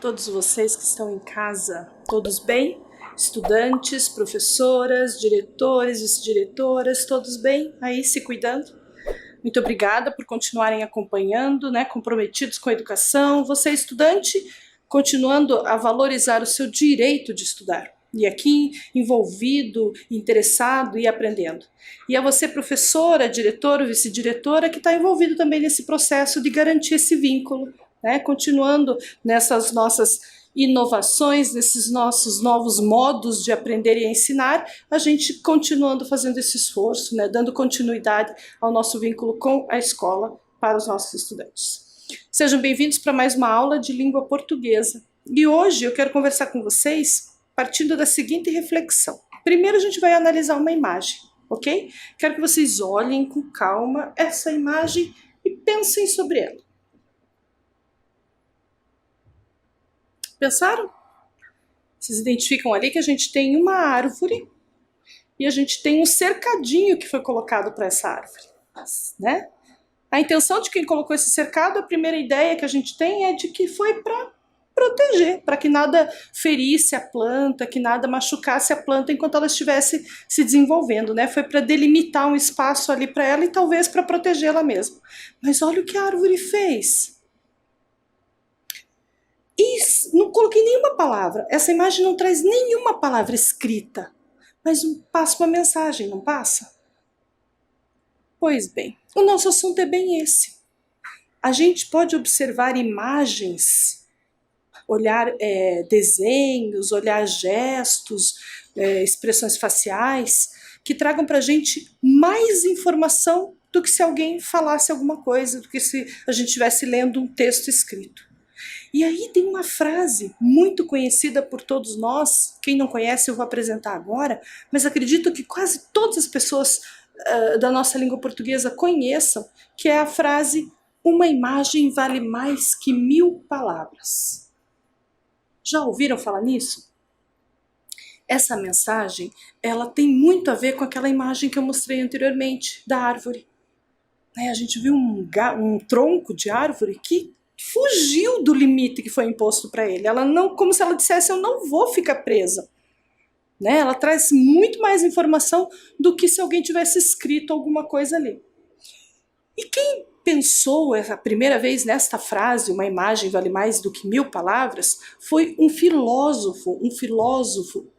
todos vocês que estão em casa. Todos bem? Estudantes, professoras, diretores, vice-diretoras, todos bem? Aí se cuidando? Muito obrigada por continuarem acompanhando, né, comprometidos com a educação. Você, estudante, continuando a valorizar o seu direito de estudar. E aqui envolvido, interessado e aprendendo. E a você, professora, diretora, vice-diretora, que está envolvido também nesse processo de garantir esse vínculo, né? Continuando nessas nossas inovações, nesses nossos novos modos de aprender e ensinar, a gente continuando fazendo esse esforço, né? Dando continuidade ao nosso vínculo com a escola para os nossos estudantes. Sejam bem-vindos para mais uma aula de língua portuguesa. E hoje eu quero conversar com vocês partindo da seguinte reflexão. Primeiro a gente vai analisar uma imagem, ok? Quero que vocês olhem com calma essa imagem e pensem sobre ela. Pensaram? Vocês identificam ali que a gente tem uma árvore e a gente tem um cercadinho que foi colocado para essa árvore, né? A intenção de quem colocou esse cercado, a primeira ideia que a gente tem é de que foi para proteger, para que nada ferisse a planta, que nada machucasse a planta enquanto ela estivesse se desenvolvendo, né? Foi para delimitar um espaço ali para ela e talvez para protegê-la mesmo. Mas olha o que a árvore fez. E não coloquei nenhuma palavra, essa imagem não traz nenhuma palavra escrita, mas passa uma mensagem, não passa? Pois bem, o nosso assunto é bem esse. A gente pode observar imagens, olhar desenhos, olhar gestos, expressões faciais, que tragam para a gente mais informação do que se alguém falasse alguma coisa, do que se a gente estivesse lendo um texto escrito. E aí tem uma frase muito conhecida por todos nós, quem não conhece eu vou apresentar agora, mas acredito que quase todas as pessoas da nossa língua portuguesa conheçam, que é a frase: uma imagem vale mais que 1000 palavras. Já ouviram falar nisso? Essa mensagem, ela tem muito a ver com aquela imagem que eu mostrei anteriormente, da árvore. A gente viu um tronco de árvore que fugiu do limite que foi imposto para ele. Ela não, como se ela dissesse, eu não vou ficar presa. Né? Ela traz muito mais informação do que se alguém tivesse escrito alguma coisa ali. E quem pensou a primeira vez nesta frase, uma imagem vale mais do que 1000 palavras, foi um filósofo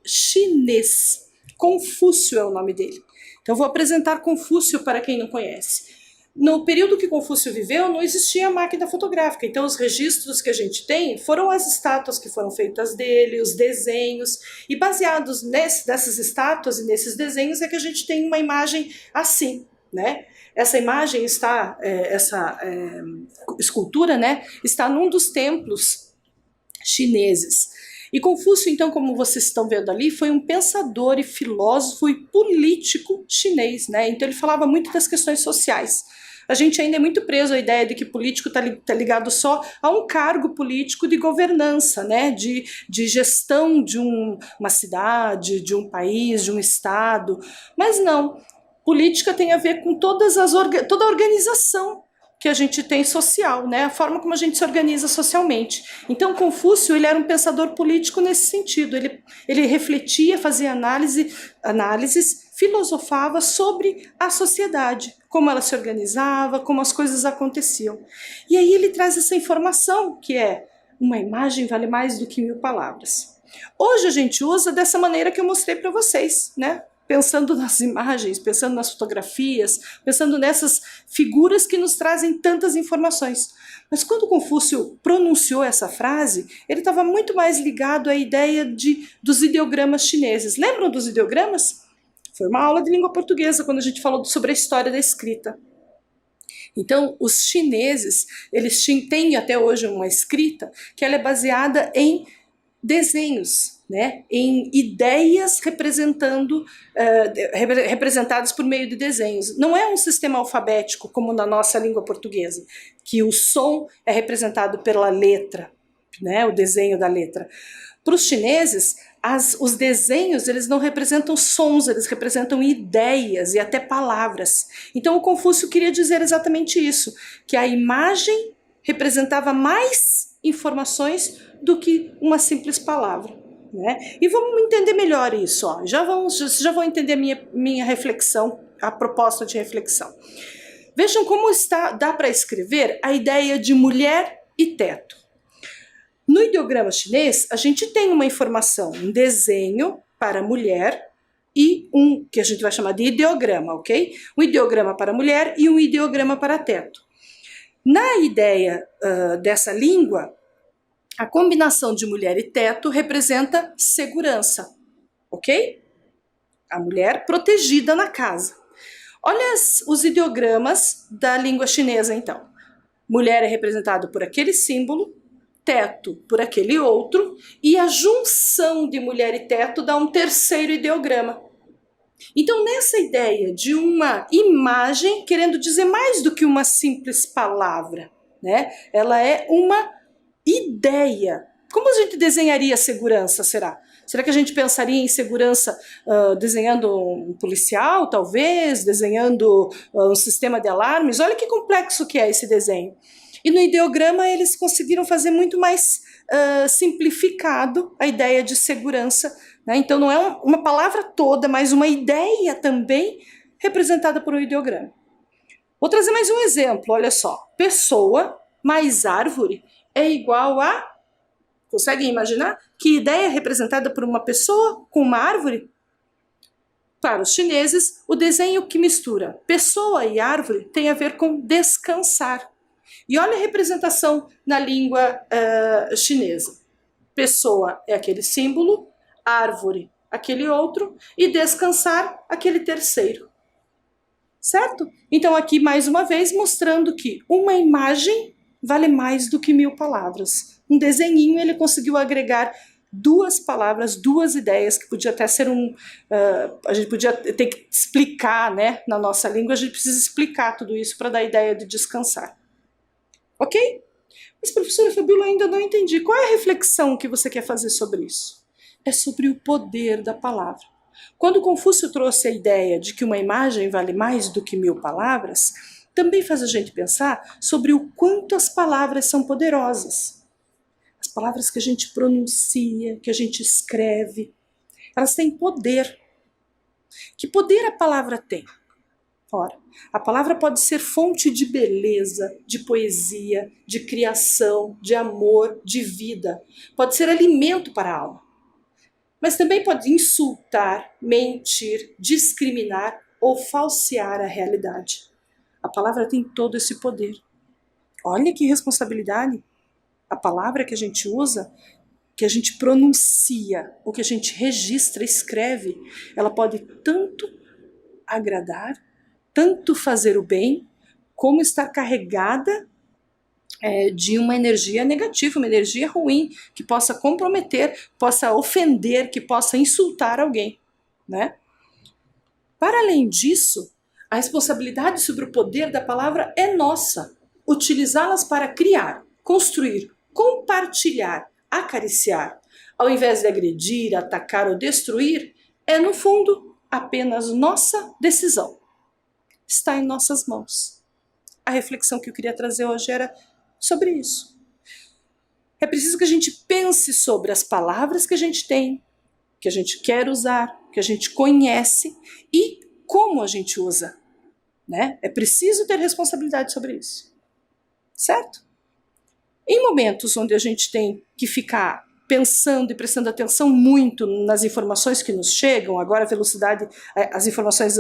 chinês. Confúcio é o nome dele. Então eu vou apresentar Confúcio para quem não conhece. No período que Confúcio viveu, não existia máquina fotográfica, então os registros que a gente tem foram as estátuas que foram feitas dele, os desenhos, e baseados nessas estátuas e nesses desenhos é que a gente tem uma imagem assim, né? Essa imagem está, essa escultura, né, está num dos templos chineses. E Confúcio, então, como vocês estão vendo ali, foi um pensador e filósofo e político chinês, né? Então ele falava muito das questões sociais. A gente ainda é muito preso à ideia de que político está ligado só a um cargo político de governança, né? De gestão de uma cidade, de um país, de um estado. Mas não, política tem a ver com toda a organização que a gente tem social, né? A forma como a gente se organiza socialmente. Então Confúcio, ele era um pensador político nesse sentido, ele refletia, fazia análises, filosofava sobre a sociedade, como ela se organizava, como as coisas aconteciam. E aí ele traz essa informação, que é: uma imagem vale mais do que 1000 palavras. Hoje a gente usa dessa maneira que eu mostrei para vocês, né? Pensando nas imagens, pensando nas fotografias, pensando nessas figuras que nos trazem tantas informações. Mas quando Confúcio pronunciou essa frase, ele estava muito mais ligado à ideia dos ideogramas chineses. Lembram dos ideogramas? Foi uma aula de língua portuguesa quando a gente falou sobre a história da escrita. Então, os chineses, eles têm até hoje uma escrita que ela é baseada em desenhos, né, em ideias representadas por meio de desenhos. Não é um sistema alfabético como na nossa língua portuguesa, que o som é representado pela letra, né, o desenho da letra. Para os chineses, os desenhos, eles não representam sons, eles representam ideias e até palavras. Então o Confúcio queria dizer exatamente isso, que a imagem representava mais informações do que uma simples palavra, né? E vamos entender melhor isso, ó. Já vão entender minha reflexão, a proposta de reflexão. Vejam como dá para escrever a ideia de mulher e teto. No ideograma chinês, a gente tem uma informação, um desenho para mulher e um que a gente vai chamar de ideograma, ok? Um ideograma para mulher e um ideograma para teto. Na ideia dessa língua, a combinação de mulher e teto representa segurança, ok? A mulher protegida na casa. Olha os ideogramas da língua chinesa, então. Mulher é representado por aquele símbolo, teto por aquele outro, e a junção de mulher e teto dá um terceiro ideograma. Então, nessa ideia de uma imagem, querendo dizer mais do que uma simples palavra, né? Ela é uma ideia. Como a gente desenharia segurança, será? Será que a gente pensaria em segurança desenhando um policial, talvez? Desenhando um sistema de alarmes? Olha que complexo que é esse desenho. E no ideograma eles conseguiram fazer muito mais simplificado a ideia de segurança, né? Então não é uma palavra toda, mas uma ideia também representada por um ideograma. Vou trazer mais um exemplo, olha só. Pessoa mais árvore é igual a... Conseguem imaginar? Que ideia é representada por uma pessoa com uma árvore? Para os chineses, o desenho que mistura pessoa e árvore tem a ver com descansar. E olha a representação na língua chinesa. Pessoa é aquele símbolo, árvore aquele outro e descansar aquele terceiro. Certo? Então aqui mais uma vez mostrando que uma imagem vale mais do que 1000 palavras. Um desenhinho ele conseguiu agregar 2 palavras, 2 ideias, que podia até ser a gente podia ter que explicar, né? Na nossa língua a gente precisa explicar tudo isso para dar a ideia de descansar. Ok? Mas professora Fabíola, ainda não entendi. Qual é a reflexão que você quer fazer sobre isso? É sobre o poder da palavra. Quando Confúcio trouxe a ideia de que uma imagem vale mais do que 1000 palavras, também faz a gente pensar sobre o quanto as palavras são poderosas. As palavras que a gente pronuncia, que a gente escreve, elas têm poder. Que poder a palavra tem? Ora, a palavra pode ser fonte de beleza, de poesia, de criação, de amor, de vida. Pode ser alimento para a alma. Mas também pode insultar, mentir, discriminar ou falsear a realidade. A palavra tem todo esse poder. Olha que responsabilidade. A palavra que a gente usa, que a gente pronuncia, ou que a gente registra, escreve, ela pode tanto agradar, tanto fazer o bem, como estar carregada de uma energia negativa, uma energia ruim, que possa comprometer, possa ofender, que possa insultar alguém, né? Para além disso, a responsabilidade sobre o poder da palavra é nossa. Utilizá-las para criar, construir, compartilhar, acariciar, ao invés de agredir, atacar ou destruir, é, no fundo, apenas nossa decisão. Está em nossas mãos. A reflexão que eu queria trazer hoje era sobre isso. É preciso que a gente pense sobre as palavras que a gente tem, que a gente quer usar, que a gente conhece e como a gente usa, né? É preciso ter responsabilidade sobre isso, certo? Em momentos onde a gente tem que ficar pensando e prestando atenção muito nas informações que nos chegam, agora a velocidade, as informações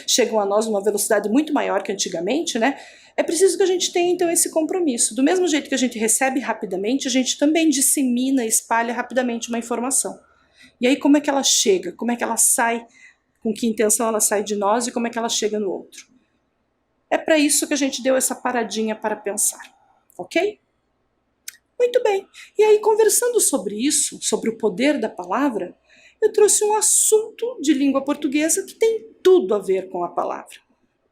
chegam a nós numa velocidade muito maior que antigamente, né? É preciso que a gente tenha então esse compromisso. Do mesmo jeito que a gente recebe rapidamente, a gente também dissemina, espalha rapidamente uma informação. E aí como é que ela chega? Como é que ela sai? Com que intenção ela sai de nós e como é que ela chega no outro? É para isso que a gente deu essa paradinha para pensar, ok? Muito bem. E aí, conversando sobre isso, sobre o poder da palavra, eu trouxe um assunto de língua portuguesa que tem tudo a ver com a palavra.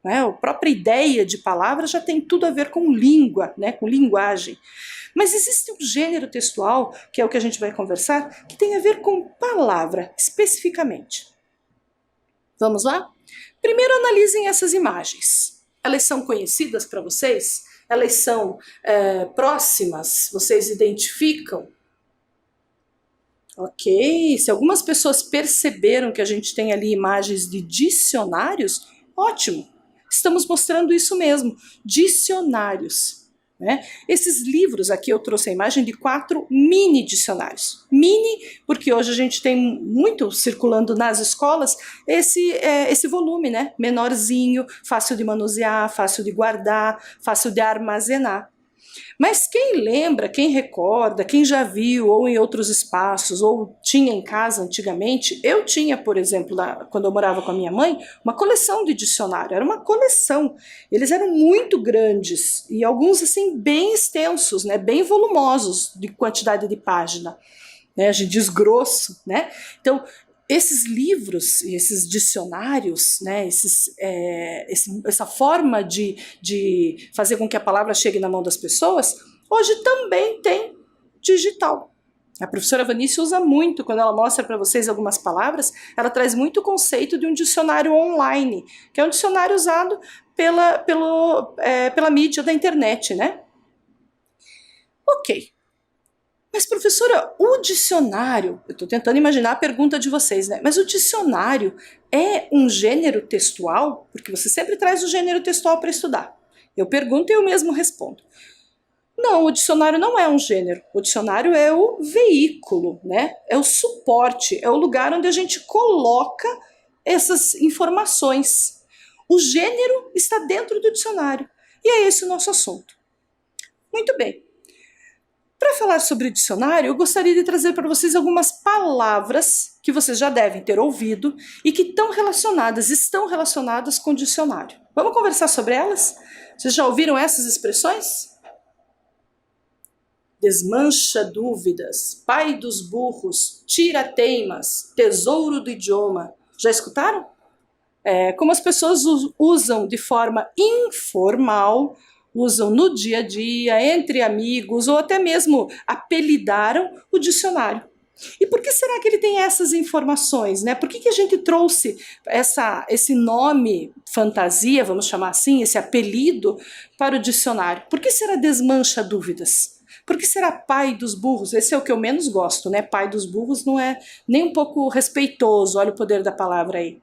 Né? A própria ideia de palavra já tem tudo a ver com língua, né? Com linguagem. Mas existe um gênero textual, que é o que a gente vai conversar, que tem a ver com palavra, especificamente. Vamos lá? Primeiro analisem essas imagens. Elas são conhecidas para vocês? Elas são próximas? Vocês identificam? Ok, se algumas pessoas perceberam que a gente tem ali imagens de dicionários, ótimo. Estamos mostrando isso mesmo, dicionários. Né? Esses livros aqui eu trouxe a imagem de 4 mini dicionários. Mini, porque hoje a gente tem muito circulando nas escolas esse volume, né? Menorzinho, fácil de manusear, fácil de guardar, fácil de armazenar. Mas quem lembra, quem recorda, quem já viu ou em outros espaços, ou tinha em casa antigamente, eu tinha, por exemplo, quando eu morava com a minha mãe, uma coleção de dicionário, era uma coleção. Eles eram muito grandes e alguns assim bem extensos, né, bem volumosos de quantidade de página, né, a gente diz grosso, né? Então, esses livros, esses dicionários, né, essa forma de fazer com que a palavra chegue na mão das pessoas, hoje também tem digital. A professora Vanice usa muito, quando ela mostra para vocês algumas palavras, ela traz muito o conceito de um dicionário online, que é um dicionário usado pela mídia da internet, né? Ok. Mas, professora, o dicionário, eu estou tentando imaginar a pergunta de vocês, né? Mas o dicionário é um gênero textual? Porque você sempre traz o gênero textual para estudar. Eu pergunto e eu mesmo respondo. Não, o dicionário não é um gênero. O dicionário é o veículo, né? É o suporte, é o lugar onde a gente coloca essas informações. O gênero está dentro do dicionário. E é esse o nosso assunto. Muito bem. Para falar sobre o dicionário, eu gostaria de trazer para vocês algumas palavras que vocês já devem ter ouvido e que estão relacionadas com o dicionário. Vamos conversar sobre elas? Vocês já ouviram essas expressões? Desmancha dúvidas, pai dos burros, tira teimas, tesouro do idioma. Já escutaram? Como as pessoas usam de forma informal, usam no dia a dia, entre amigos, ou até mesmo apelidaram o dicionário. E por que será que ele tem essas informações, né? Por que a gente trouxe esse nome fantasia, vamos chamar assim, esse apelido para o dicionário? Por que será desmancha dúvidas? Por que será pai dos burros? Esse é o que eu menos gosto, né? Pai dos burros não é nem um pouco respeitoso, olha o poder da palavra aí.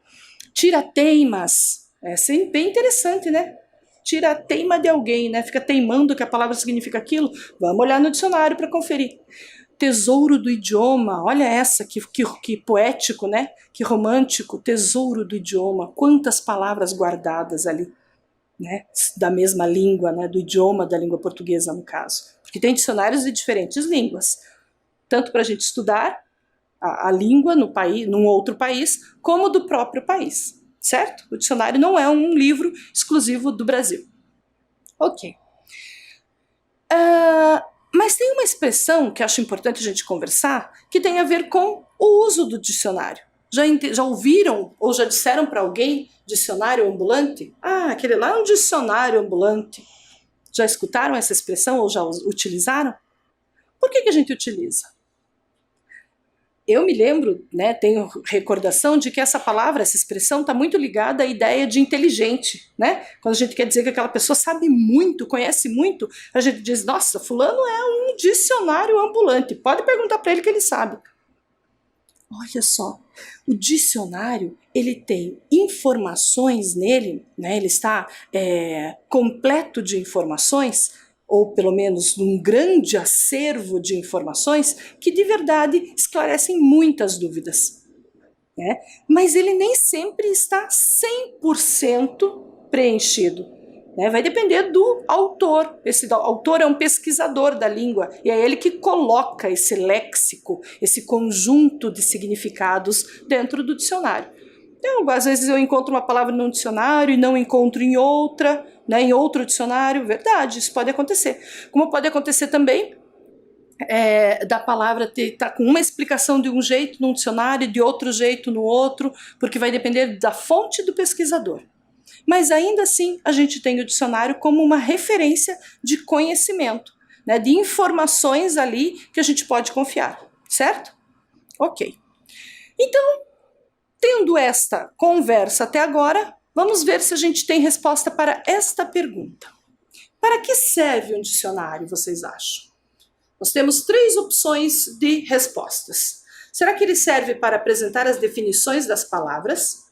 Tira teimas, é bem interessante, né? Tira a teima de alguém, né? Fica teimando que a palavra significa aquilo. Vamos olhar no dicionário para conferir. Tesouro do idioma, olha essa, que poético, né? Que romântico, tesouro do idioma. Quantas palavras guardadas ali, né? Da mesma língua, né? Do idioma da língua portuguesa, no caso. Porque tem dicionários de diferentes línguas. Tanto para a gente estudar a língua no país, num outro país, como do próprio país, certo? O dicionário não é um livro exclusivo do Brasil. Ok. Mas tem uma expressão que acho importante a gente conversar, que tem a ver com o uso do dicionário. Já ouviram ou já disseram para alguém dicionário ambulante? Ah, aquele lá é um dicionário ambulante. Já escutaram essa expressão ou já utilizaram? Por que a gente utiliza? Eu me lembro, né, tenho recordação de que essa palavra, essa expressão está muito ligada à ideia de inteligente, né? Quando a gente quer dizer que aquela pessoa sabe muito, conhece muito, a gente diz, nossa, fulano é um dicionário ambulante, pode perguntar para ele que ele sabe. Olha só, o dicionário, ele tem informações nele, né? Ele está completo de informações, ou pelo menos um grande acervo de informações que de verdade esclarecem muitas dúvidas, né? Mas ele nem sempre está 100% preenchido, né? Vai depender do autor. Esse autor é um pesquisador da língua e é ele que coloca esse léxico, esse conjunto de significados dentro do dicionário. Então, às vezes eu encontro uma palavra num dicionário e não encontro em outra, né, em outro dicionário. Verdade, isso pode acontecer. Como pode acontecer também da palavra estar com uma explicação de um jeito num dicionário e de outro jeito no outro, porque vai depender da fonte do pesquisador. Mas ainda assim a gente tem o dicionário como uma referência de conhecimento, né, de informações ali que a gente pode confiar, certo? Ok. Então, tendo esta conversa até agora, vamos ver se a gente tem resposta para esta pergunta. Para que serve um dicionário, vocês acham? Nós temos 3 opções de respostas. Será que ele serve para apresentar as definições das palavras,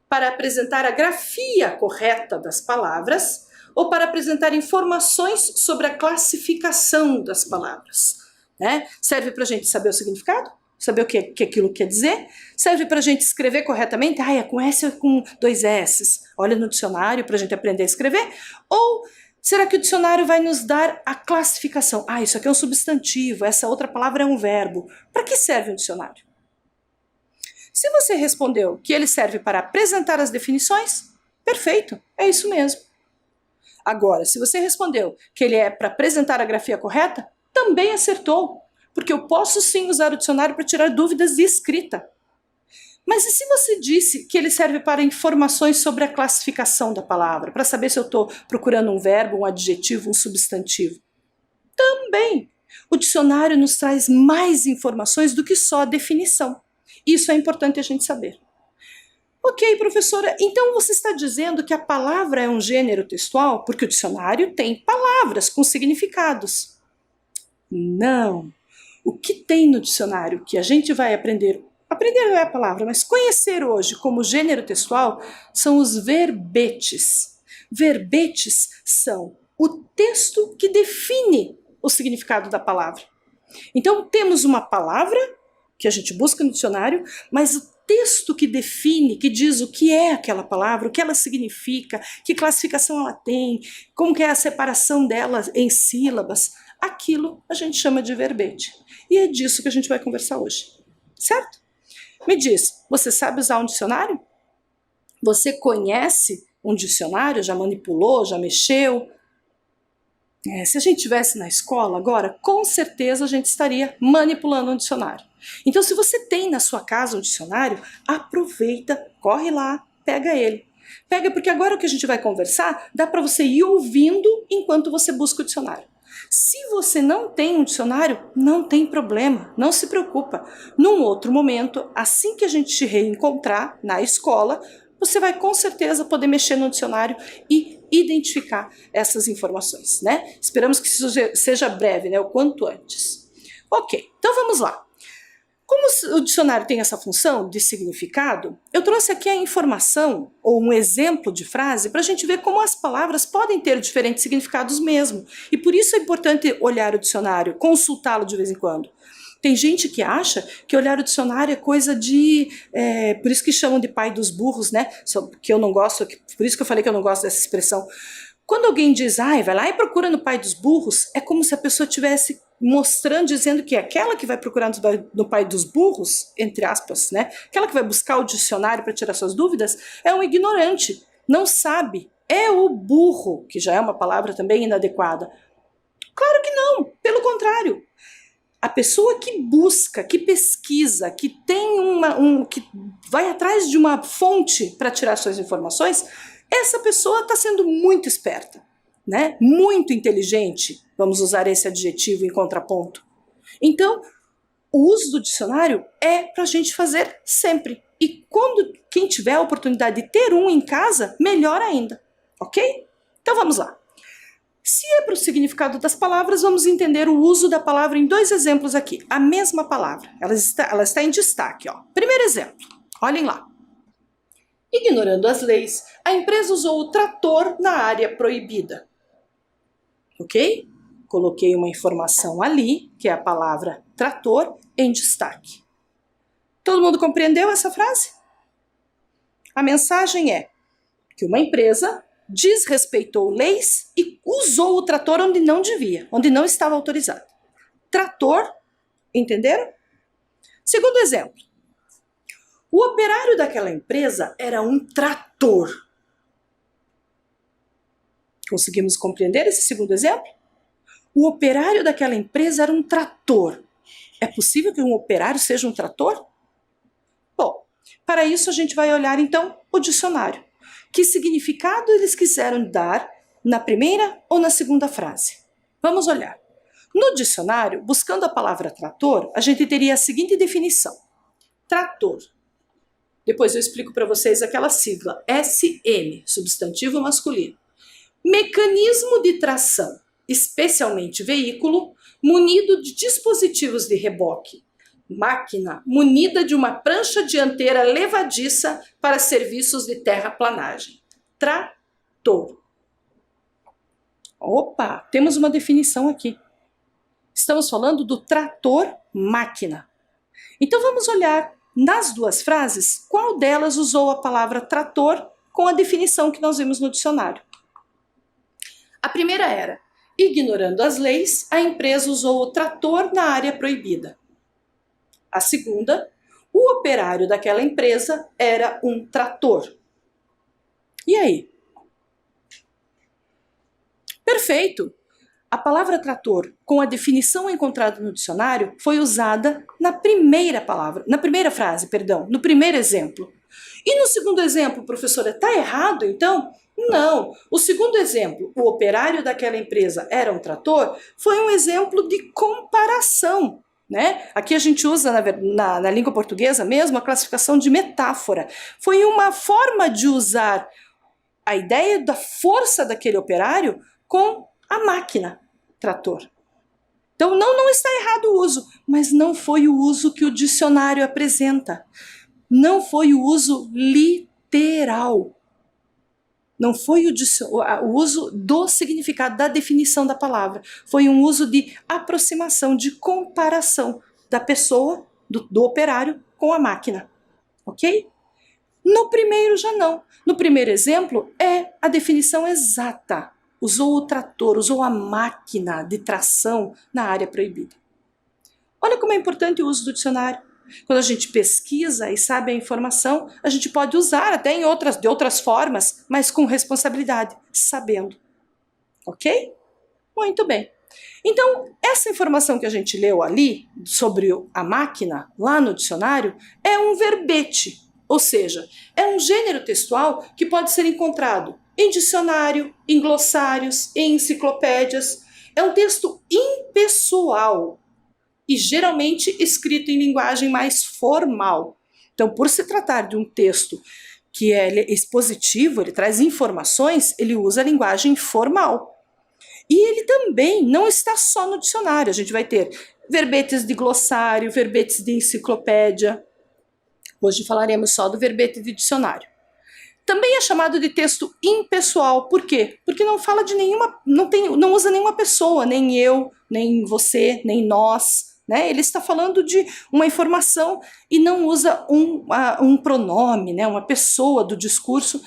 para apresentar a grafia correta das palavras ou para apresentar informações sobre a classificação das palavras? Né? Serve para a gente saber o significado? Saber o que aquilo quer dizer? Serve para a gente escrever corretamente? É com S ou com 2 S? Olha no dicionário para a gente aprender a escrever? Ou será que o dicionário vai nos dar a classificação? Isso aqui é um substantivo, essa outra palavra é um verbo. Para que serve um dicionário? Se você respondeu que ele serve para apresentar as definições, perfeito, é isso mesmo. Agora, se você respondeu que ele é para apresentar a grafia correta, também acertou, porque eu posso sim usar o dicionário para tirar dúvidas de escrita. Mas e se você disse que ele serve para informações sobre a classificação da palavra, para saber se eu estou procurando um verbo, um adjetivo, um substantivo? Também. O dicionário nos traz mais informações do que só a definição. Isso é importante a gente saber. Ok, professora, então você está dizendo que a palavra é um gênero textual porque o dicionário tem palavras com significados. Não. O que tem no dicionário que a gente vai aprender não é a palavra, mas conhecer hoje como gênero textual são os verbetes. Verbetes são o texto que define o significado da palavra. Então temos uma palavra que a gente busca no dicionário, mas o texto que define, que diz o que é aquela palavra, o que ela significa, que classificação ela tem, como que é a separação dela em sílabas, aquilo a gente chama de verbete. E é disso que a gente vai conversar hoje, certo? Me diz, você sabe usar um dicionário? Você conhece um dicionário? Já manipulou, já mexeu? Se a gente estivesse na escola agora, com certeza a gente estaria manipulando um dicionário. Então, se você tem na sua casa um dicionário, aproveita, corre lá, pega ele. Pega, porque agora o que a gente vai conversar, dá para você ir ouvindo enquanto você busca o dicionário. Se você não tem um dicionário, não tem problema, não se preocupa. Num outro momento, assim que a gente te reencontrar na escola, você vai com certeza poder mexer no dicionário e identificar essas informações, né? Esperamos que isso seja breve, né? O quanto antes. Ok, então vamos lá. Como o dicionário tem essa função de significado, eu trouxe aqui a informação ou um exemplo de frase para a gente ver como as palavras podem ter diferentes significados mesmo. E por isso é importante olhar o dicionário, consultá-lo de vez em quando. Tem gente que acha que olhar o dicionário é coisa de... por isso que chamam de pai dos burros, né? Que eu não gosto, por isso que eu falei que eu não gosto dessa expressão. Quando alguém diz, vai lá e procura no pai dos burros, é como se a pessoa estivesse mostrando, dizendo que aquela que vai procurar no pai dos burros, entre aspas, né? Aquela que vai buscar o dicionário para tirar suas dúvidas, é um ignorante, não sabe, é o burro, que já é uma palavra também inadequada. Claro que não, pelo contrário. A pessoa que busca, que pesquisa, que tem que vai atrás de uma fonte para tirar suas informações, essa pessoa está sendo muito esperta, né? Muito inteligente, vamos usar esse adjetivo em contraponto. Então, o uso do dicionário é para a gente fazer sempre. E quando quem tiver a oportunidade de ter um em casa, melhor ainda, ok? Então vamos lá. Se é para o significado das palavras, vamos entender o uso da palavra em 2 exemplos aqui. A mesma palavra, ela está em destaque. Ó. Primeiro exemplo, olhem lá. Ignorando as leis, a empresa usou o trator na área proibida. Ok? Coloquei uma informação ali, que é a palavra trator, em destaque. Todo mundo compreendeu essa frase? A mensagem é que uma empresa desrespeitou leis e usou o trator onde não devia, onde não estava autorizado. Trator, entenderam? Segundo exemplo. O operário daquela empresa era um trator. Conseguimos compreender esse segundo exemplo? O operário daquela empresa era um trator. É possível que um operário seja um trator? Bom, para isso a gente vai olhar então o dicionário. Que significado eles quiseram dar na primeira ou na segunda frase? Vamos olhar. No dicionário, buscando a palavra trator, a gente teria a seguinte definição. Trator. Depois eu explico para vocês aquela sigla, SN, substantivo masculino. Mecanismo de tração, especialmente veículo, munido de dispositivos de reboque, máquina munida de uma prancha dianteira levadiça para serviços de terraplanagem. Trator. Opa, temos uma definição aqui. Estamos falando do trator máquina. Então vamos olhar nas duas frases qual delas usou a palavra trator com a definição que nós vimos no dicionário. A primeira era: ignorando as leis, a empresa usou o trator na área proibida. A segunda: o operário daquela empresa era um trator. E aí? Perfeito! A palavra trator, com a definição encontrada no dicionário, foi usada na primeira frase, no primeiro exemplo. E no segundo exemplo, professora, está errado então? Não. O segundo exemplo, o operário daquela empresa era um trator, foi um exemplo de comparação. Né? Aqui a gente usa na língua portuguesa mesmo a classificação de metáfora. Foi uma forma de usar a ideia da força daquele operário com a máquina trator. Então não está errado o uso, mas não foi o uso que o dicionário apresenta. Não foi o uso literal. Não foi o uso do significado, da definição da palavra. Foi um uso de aproximação, de comparação da pessoa, do operário, com a máquina. Ok? No primeiro já não. No primeiro exemplo é a definição exata. Usou o trator, usou a máquina de tração na área proibida. Olha como é importante o uso do dicionário. Quando a gente pesquisa e sabe a informação, a gente pode usar até de outras formas, mas com responsabilidade, sabendo. Ok? Muito bem. Então, essa informação que a gente leu ali, sobre a máquina, lá no dicionário, é um verbete, ou seja, é um gênero textual que pode ser encontrado em dicionário, em glossários, em enciclopédias. É um texto impessoal e geralmente escrito em linguagem mais formal. Então, por se tratar de um texto que é expositivo, ele traz informações, ele usa a linguagem formal. E ele também não está só no dicionário. A gente vai ter verbetes de glossário, verbetes de enciclopédia. Hoje falaremos só do verbete de dicionário. Também é chamado de texto impessoal. Por quê? Porque não fala de não usa nenhuma pessoa, nem eu, nem você, nem nós. Né? Ele está falando de uma informação e não usa um pronome, né? Uma pessoa do discurso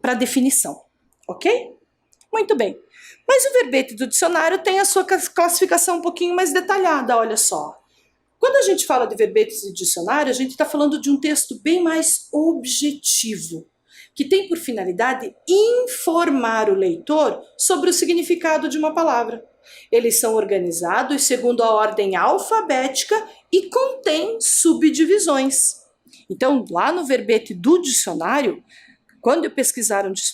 para definição. Ok? Muito bem. Mas o verbete do dicionário tem a sua classificação um pouquinho mais detalhada, olha só. Quando a gente fala de verbetes de dicionário, a gente está falando de um texto bem mais objetivo, que tem por finalidade informar o leitor sobre o significado de uma palavra. Eles são organizados segundo a ordem alfabética e contêm subdivisões. Então, lá no verbete do dicionário, quando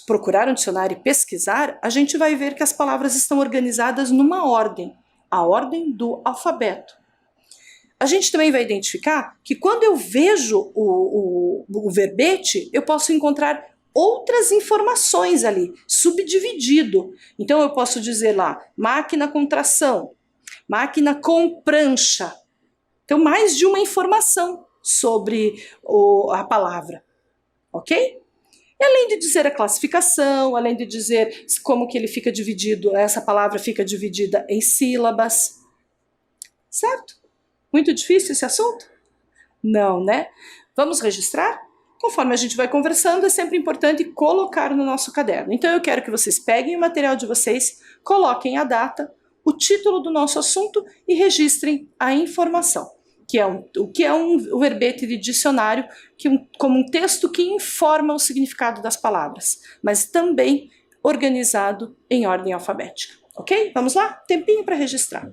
procurar um dicionário e pesquisar, a gente vai ver que as palavras estão organizadas numa ordem, a ordem do alfabeto. A gente também vai identificar que quando eu vejo o verbete, eu posso encontrar outras informações ali, subdividido. Então eu posso dizer lá, máquina com tração, máquina com prancha. Então mais de uma informação sobre a palavra, ok? E além de dizer a classificação, além de dizer como que ele fica dividido, essa palavra fica dividida em sílabas, certo? Muito difícil esse assunto? Não, né? Vamos registrar? Conforme a gente vai conversando, é sempre importante colocar no nosso caderno. Então eu quero que vocês peguem o material de vocês, coloquem a data, o título do nosso assunto e registrem a informação, que é o verbete de dicionário, como um texto que informa o significado das palavras, mas também organizado em ordem alfabética. Ok? Vamos lá? Tempinho para registrar.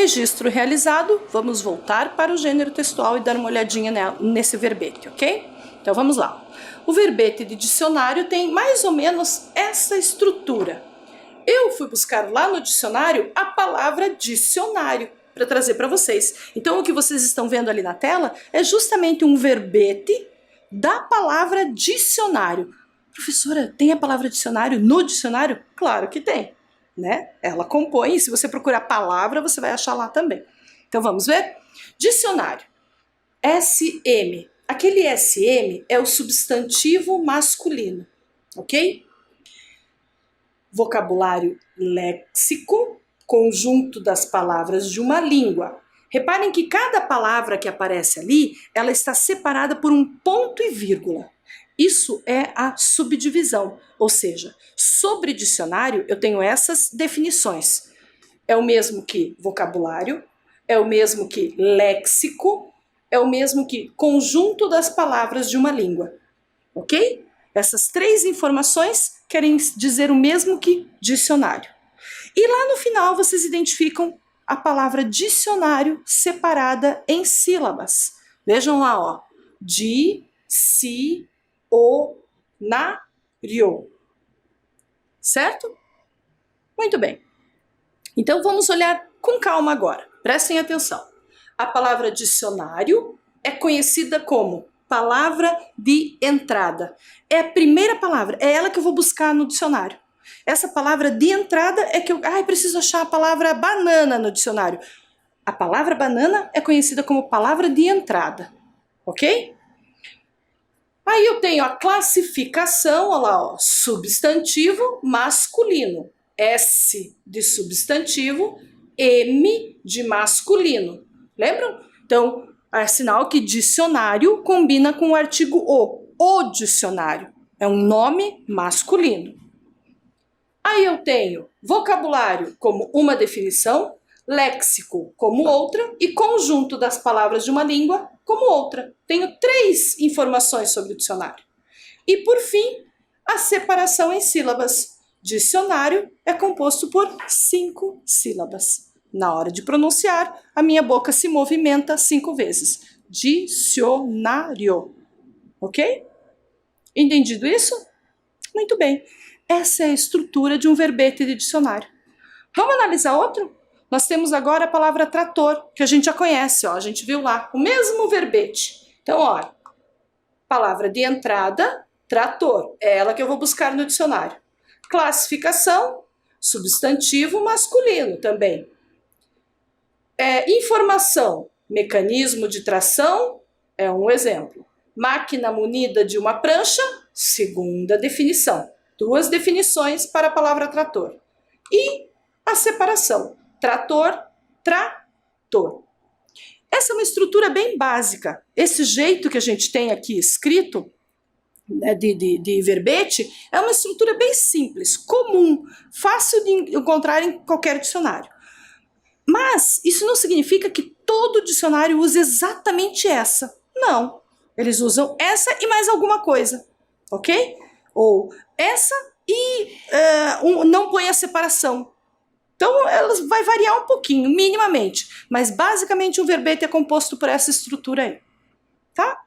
registro realizado, vamos voltar para o gênero textual e dar uma olhadinha nesse verbete, ok? Então vamos lá. O verbete de dicionário tem mais ou menos essa estrutura. Eu fui buscar lá no dicionário a palavra dicionário para trazer para vocês. Então o que vocês estão vendo ali na tela é justamente um verbete da palavra dicionário. Professora, tem a palavra dicionário no dicionário? Claro que tem, né? Ela compõe, e se você procurar palavra, você vai achar lá também. Então vamos ver? Dicionário. SM. Aquele SM é o substantivo masculino, ok? Vocabulário léxico, conjunto das palavras de uma língua. Reparem que cada palavra que aparece ali, ela está separada por um ponto e vírgula. Isso é a subdivisão, ou seja, sobre dicionário eu tenho essas definições. É o mesmo que vocabulário, é o mesmo que léxico, é o mesmo que conjunto das palavras de uma língua, ok? Essas três informações querem dizer o mesmo que dicionário. E lá no final vocês identificam a palavra dicionário separada em sílabas. Vejam lá, ó. Di-ci-o-na-rio. Certo? Muito bem. Então vamos olhar com calma agora. Prestem atenção. A palavra dicionário é conhecida como palavra de entrada. É a primeira palavra, é ela que eu vou buscar no dicionário. Essa palavra de entrada é que eu preciso achar a palavra banana no dicionário. A palavra banana é conhecida como palavra de entrada, ok? Aí eu tenho a classificação, olha lá, ó, substantivo masculino. S de substantivo, M de masculino. Lembram? Então, é sinal que dicionário combina com o artigo o dicionário. É um nome masculino. Aí eu tenho vocabulário como uma definição, léxico como outra e conjunto das palavras de uma língua como outra. Tenho 3 informações sobre o dicionário. E por fim, a separação em sílabas. Dicionário é composto por 5 sílabas. Na hora de pronunciar, a minha boca se movimenta 5 vezes. Dicionário. Ok? Entendido isso? Muito bem. Essa é a estrutura de um verbete de dicionário. Vamos analisar outro? Nós temos agora a palavra trator, que a gente já conhece, ó, a gente viu lá, o mesmo verbete. Então, olha, palavra de entrada, trator, é ela que eu vou buscar no dicionário. Classificação, substantivo masculino também. Informação, mecanismo de tração, é um exemplo. Máquina munida de uma prancha, segunda definição. 2 definições para a palavra trator. E a separação, trator, trator. Essa é uma estrutura bem básica. Esse jeito que a gente tem aqui escrito, né, de verbete, é uma estrutura bem simples, comum, fácil de encontrar em qualquer dicionário. Mas isso não significa que todo dicionário use exatamente essa. Não. Eles usam essa e mais alguma coisa, ok? Ou essa e não põe a separação. Então, elas vai variar um pouquinho, minimamente. Mas, basicamente, o verbete é composto por essa estrutura aí. Tá?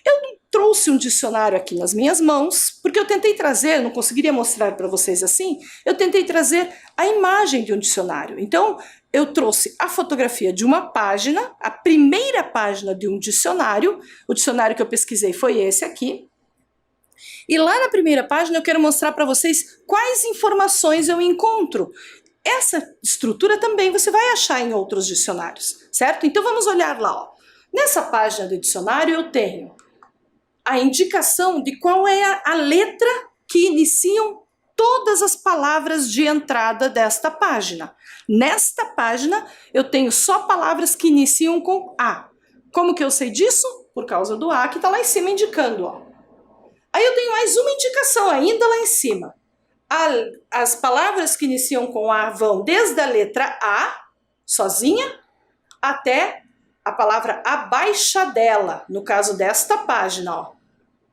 Eu trouxe um dicionário aqui nas minhas mãos, porque eu tentei trazer, não conseguiria mostrar para vocês assim, eu tentei trazer a imagem de um dicionário. Então, eu trouxe a fotografia de uma página, a primeira página de um dicionário. O dicionário que eu pesquisei foi esse aqui. E lá na primeira página eu quero mostrar para vocês quais informações eu encontro. Essa estrutura também você vai achar em outros dicionários, certo? Então vamos olhar lá, ó. Nessa página do dicionário eu tenho a indicação de qual é a letra que iniciam todas as palavras de entrada desta página. Nesta página eu tenho só palavras que iniciam com A. Como que eu sei disso? Por causa do A que está lá em cima indicando, ó. Aí eu tenho mais uma indicação ainda lá em cima. As palavras que iniciam com A vão desde a letra A, sozinha, até a palavra abaixadela, no caso desta página, ó.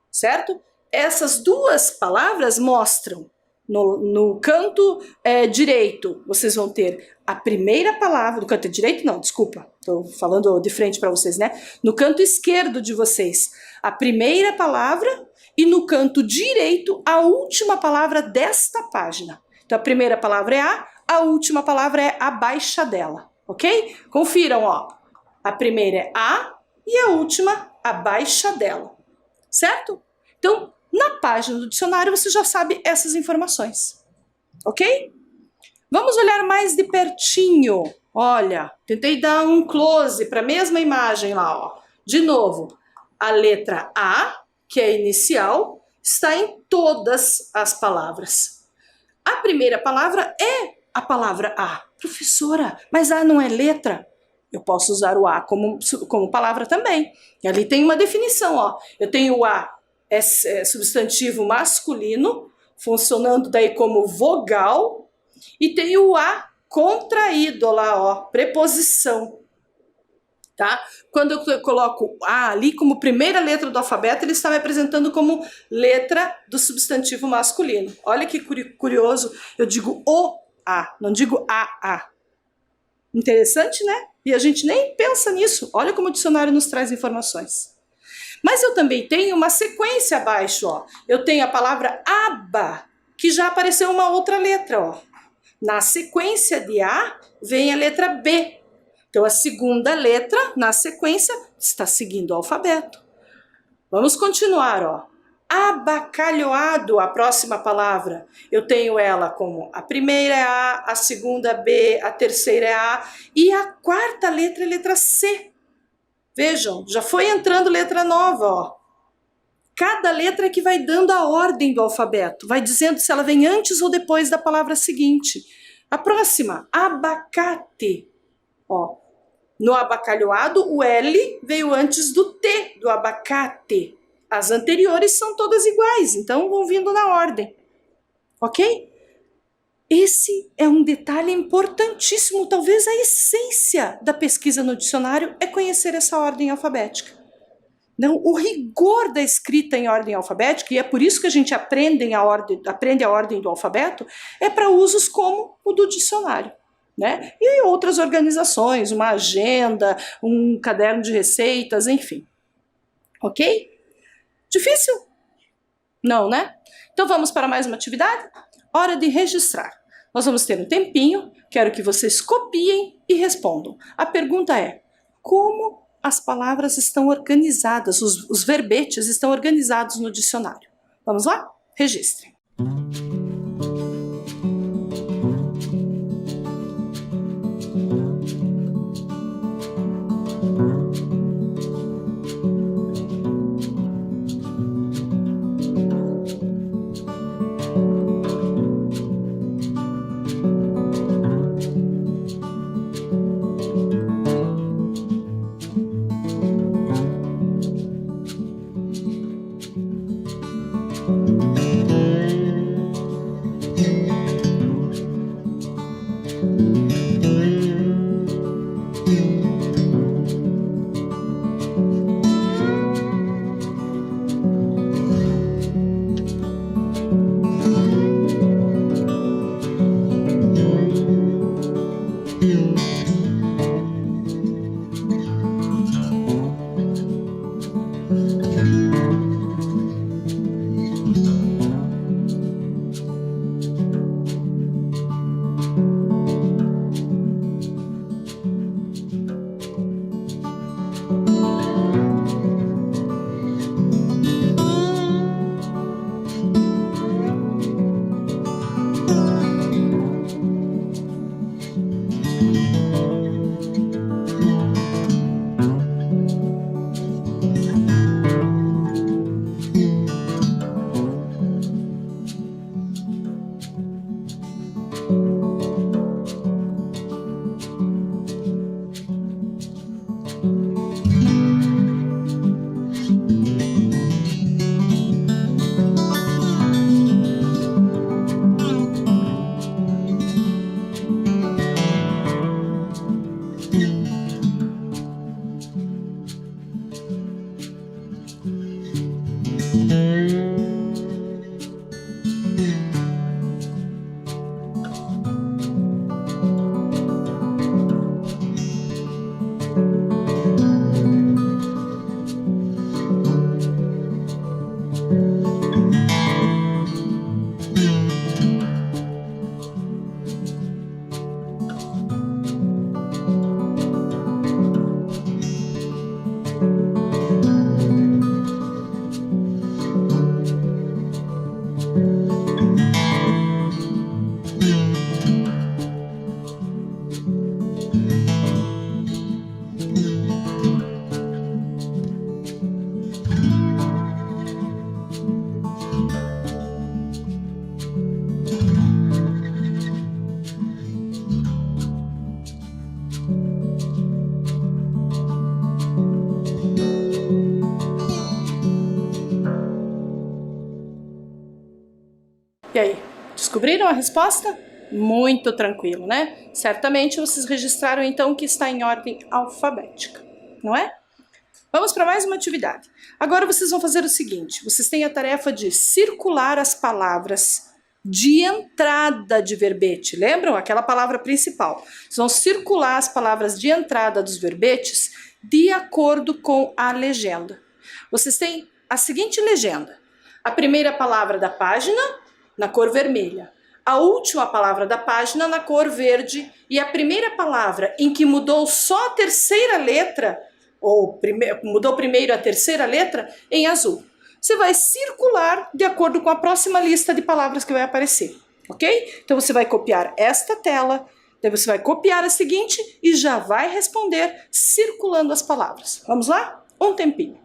Certo? Essas 2 palavras mostram No canto direito, vocês vão ter a primeira palavra, do canto direito não, desculpa, estou falando de frente para vocês, né? No canto esquerdo de vocês, a primeira palavra e no canto direito, a última palavra desta página. Então a primeira palavra é a última palavra é abaixo dela, ok? Confiram, ó. A primeira é a e a última abaixo dela, certo? Então, na página do dicionário você já sabe essas informações, ok? Vamos olhar mais de pertinho. Olha, tentei dar um close para a mesma imagem lá, ó. De novo, a letra A, que é inicial, está em todas as palavras. A primeira palavra é a palavra A. Professora, mas A não é letra? Eu posso usar o A como palavra também. E ali tem uma definição, ó. Eu tenho o A, é substantivo masculino, funcionando daí como vogal, e tenho o A contraído lá, ó, preposição. Tá? Quando eu coloco A ali como primeira letra do alfabeto, ele está me apresentando como letra do substantivo masculino. Olha que curioso, eu digo o A, não digo a. Interessante, né? E a gente nem pensa nisso. Olha como o dicionário nos traz informações. Mas eu também tenho uma sequência abaixo, ó. Eu tenho a palavra aba, que já apareceu uma outra letra, ó. Na sequência de A, vem a letra B. Então, a segunda letra, na sequência, está seguindo o alfabeto. Vamos continuar, ó. Abacalhoado, a próxima palavra. Eu tenho ela como a primeira é a segunda é B, a terceira é A, e a quarta letra é a letra C. Vejam, já foi entrando letra nova, ó. Cada letra é que vai dando a ordem do alfabeto, vai dizendo se ela vem antes ou depois da palavra seguinte. A próxima, abacate. Ó, no abacalhoado, o L veio antes do T, do abacate. As anteriores são todas iguais, então vão vindo na ordem. Ok? Esse é um detalhe importantíssimo, talvez a essência da pesquisa no dicionário é conhecer essa ordem alfabética. Não, o rigor da escrita em ordem alfabética, e é por isso que a gente aprende a ordem do alfabeto, é para usos como o do dicionário, né? E outras organizações, uma agenda, um caderno de receitas, enfim. Ok? Difícil? Não, né? Então vamos para mais uma atividade? Hora de registrar. Nós vamos ter um tempinho, quero que vocês copiem e respondam. A pergunta é, como as palavras estão organizadas, os verbetes estão organizados no dicionário? Vamos lá? Registre. E aí, descobriram a resposta? Muito tranquilo, né? Certamente vocês registraram então que está em ordem alfabética, não é? Vamos para mais uma atividade. Agora vocês vão fazer o seguinte, vocês têm a tarefa de circular as palavras de entrada de verbete. Lembram? Aquela palavra principal. Vocês vão circular as palavras de entrada dos verbetes de acordo com a legenda. Vocês têm a seguinte legenda. A primeira palavra da página, na cor vermelha. A última palavra da página, na cor verde. E a primeira palavra em que mudou só a terceira letra, ou mudou primeiro a terceira letra, em azul. Você vai circular de acordo com a próxima lista de palavras que vai aparecer, ok? Então você vai copiar esta tela, daí você vai copiar a seguinte e já vai responder circulando as palavras. Vamos lá? Um tempinho.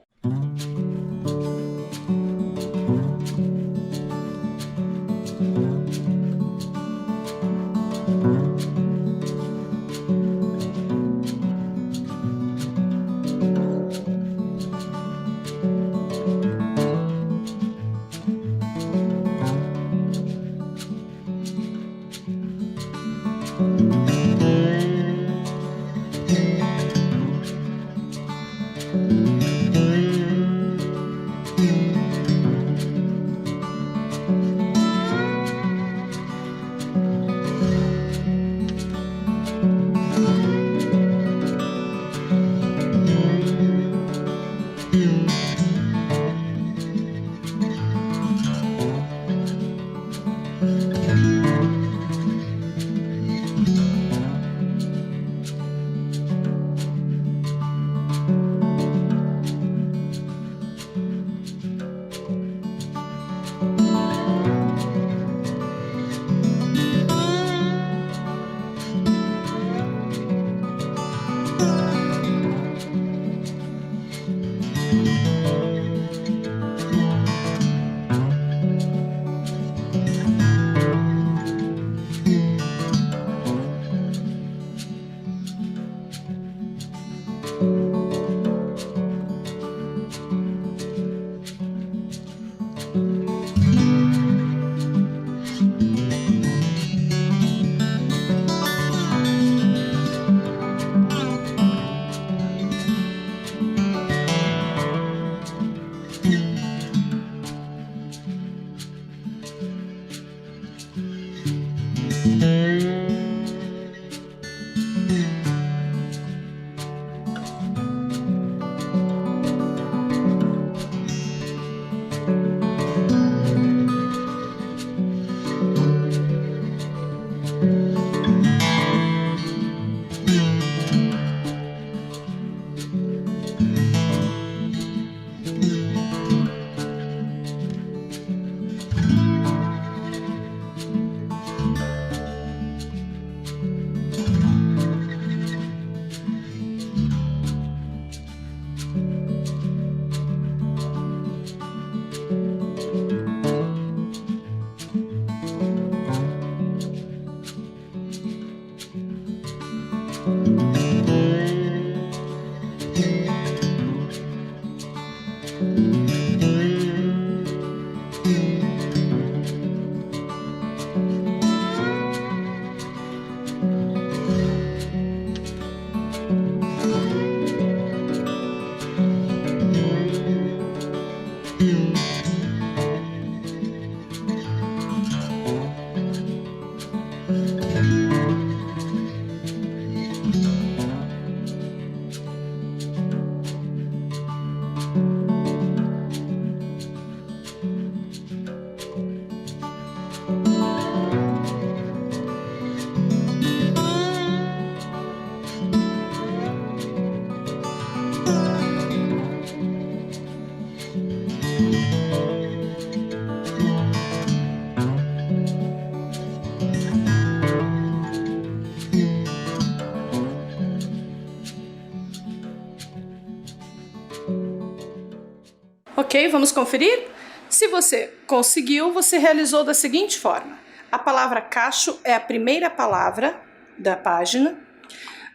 Ok, vamos conferir? Se você conseguiu, você realizou da seguinte forma. A palavra cacho é a primeira palavra da página.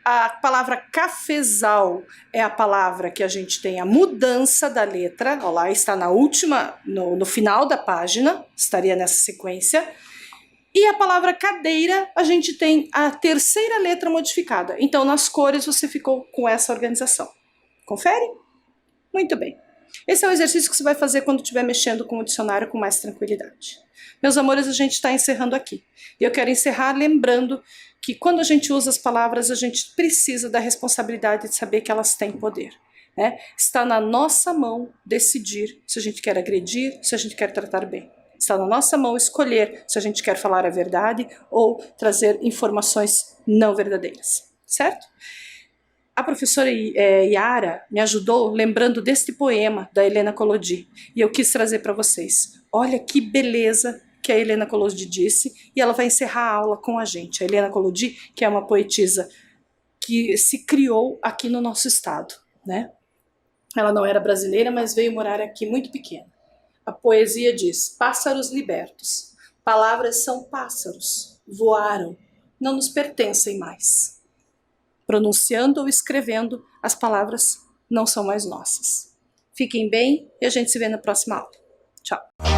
A palavra cafezal é a palavra que a gente tem a mudança da letra, ó lá, está na última, no final da página, estaria nessa sequência. E a palavra cadeira, a gente tem a terceira letra modificada. Então, nas cores, você ficou com essa organização. Confere? Muito bem. Esse é o exercício que você vai fazer quando estiver mexendo com o dicionário com mais tranquilidade. Meus amores, a gente está encerrando aqui. E eu quero encerrar lembrando que quando a gente usa as palavras, a gente precisa da responsabilidade de saber que elas têm poder. Né? Está na nossa mão decidir se a gente quer agredir, se a gente quer tratar bem. Está na nossa mão escolher se a gente quer falar a verdade ou trazer informações não verdadeiras. Certo? A professora Yara me ajudou lembrando deste poema da Helena Collodi e eu quis trazer para vocês. Olha que beleza que a Helena Collodi disse e ela vai encerrar a aula com a gente. A Helena Collodi, que é uma poetisa que se criou aqui no nosso estado, né? Ela não era brasileira, mas veio morar aqui muito pequena. A poesia diz: pássaros libertos, palavras são pássaros, voaram, não nos pertencem mais. Pronunciando ou escrevendo, as palavras não são mais nossas. Fiquem bem e a gente se vê na próxima aula. Tchau!